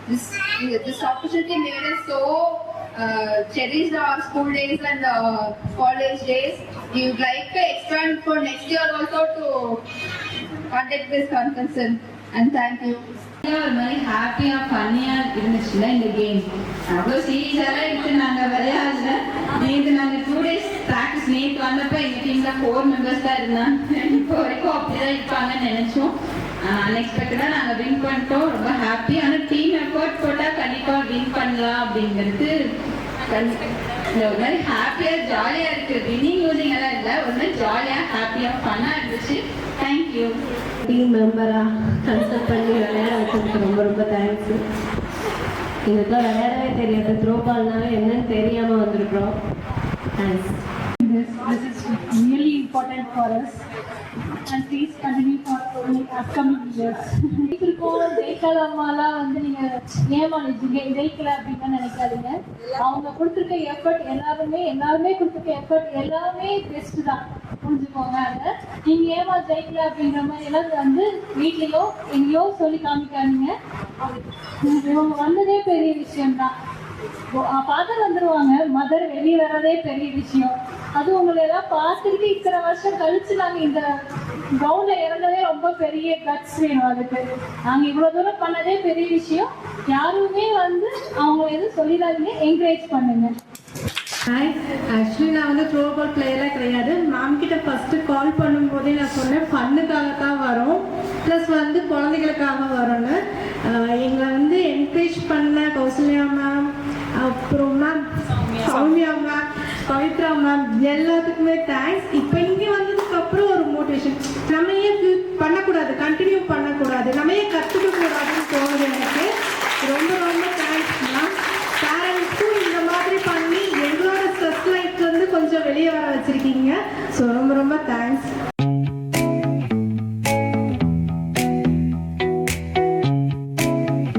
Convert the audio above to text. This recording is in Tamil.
this opportunity made us so cherish our school days and college days. We would like to expand for next year also to conduct this conference and thank you. ஒரு மாதிரி ஹாப்பியா ஃபன்னியா இருந்துச்சுல இந்த கேம். அவ்வளோ சீரியஸாக எடுத்து நாங்கள் விளையாடல. நேற்று நாங்கள் 2 days ப்ராக்டிஸ். நேற்று வந்தப்ப எங்கள் டீம்ல 4 members தான் இருந்தாங்க. இப்போ வரைக்கும் அப்படிதான் இருப்பாங்கன்னு நினைச்சோம். அன்எக்ஸ்பெக்டடா நாங்கள் வின் பண்ணிட்டோம். ரொம்ப ஹாப்பி. ஆனால் டீம் எஃபர்ட் போட்டால் கண்டிப்பாக வின் பண்ணலாம் அப்படிங்கிறது ஒரு மாதிரி ஹாப்பியா ஜாலியா இருக்கு. வின்னிங் லூசிங் எல்லாம் இல்லை, ஒரு மாதிரி ஜாலியா ஹாப்பியா ஃபன்னா இருந்துச்சு. தேங்க்யூ. டீம் மெம்பரா கன்சல்ட் பண்ணி விளையாட வச்சதுக்கு ரொம்ப ரொம்ப தேங்க்ஸ். எங்களுக்குலாம் விளையாடவே தெரியாது, த்ரோ பால்னாவே என்னன்னு தெரியாமல் வந்திருக்கிறோம். Thanks. This is really important for us and please continue for upcoming years. ஜெயிக்காத அம்மாலாம் வந்து நீங்கள் ஏமாளிச்சிங்க ஜெயிக்கல அப்படின்னு நினைக்காதீங்க. அவங்க கொடுத்துருக்க எஃபர்ட் எல்லாருமே கொடுத்துருக்க எஃபர்ட் எல்லாமே பெஸ்ட் தான், புரிஞ்சுக்கோங்க. அதை நீங்கள் ஜெயிக்கல அப்படிங்கிற மாதிரி எல்லாம் வந்து வீட்லேயோ எங்கேயோ சொல்லி காமிக்காதீங்க. இவங்க வந்ததே பெரிய விஷயம்தான். ஃபாதர் வந்துடுவாங்க, மதர் வெளியே வர்றதே பெரிய விஷயம். அது உங்களை எல்லாம் பார்த்துக்கிட்டு இத்தனை வருஷம் கழிச்சு நாங்கள் இந்த கிரவுண்ட்ல இறந்ததே ரொம்ப பெரிய கட்ஸ் வேணும். அதுக்கு நாங்கள் இவ்வளோ தூரம் பண்ணதே பெரிய விஷயம். யாருமே வந்து அவங்க எதுவும் சொல்லிடாதீங்க, என்கரேஜ் பண்ணுங்க. ஹாய், ஆக்சுவலி நான் வந்து த்ரோ பால் பிளேயராக கிடையாது. மேம் கிட்ட ஃபஸ்ட்டு கால் பண்ணும்போதே நான் சொன்னேன் ஃபன்னுக்காக தான் வரோம், ப்ளஸ் வந்து குழந்தைகளுக்காக வரோன்னு. எங்களை வந்து என்கரேஜ் பண்ண கௌசல்யா மேம், அப்புறம் ma'am Soumya ma'am, Pavithra ma'am எல்லாத்துக்குமே தேங்க்ஸ். இப்போ இங்கே வந்ததுக்கப்புறம் ஒரு மோட்டிவேஷன், நம்ம ஏன் பண்ணக்கூடாது, கண்டினியூ பண்ணக்கூடாது, நம்ம ஏன் கற்றுக்கக்கூடாதுன்னு தோணுது எனக்கு. ரொம்ப ரொம்ப தேங்க்ஸ் மேம். பேரண்ட்ஸும் இந்த மாதிரி பண்ணி எங்களோட ஸ்ட்ரெஸ் லைஃப்லேருந்து கொஞ்சம் வெளியே வர வச்சுருக்கீங்க. ஸோ ரொம்ப ரொம்ப தேங்க்ஸ்.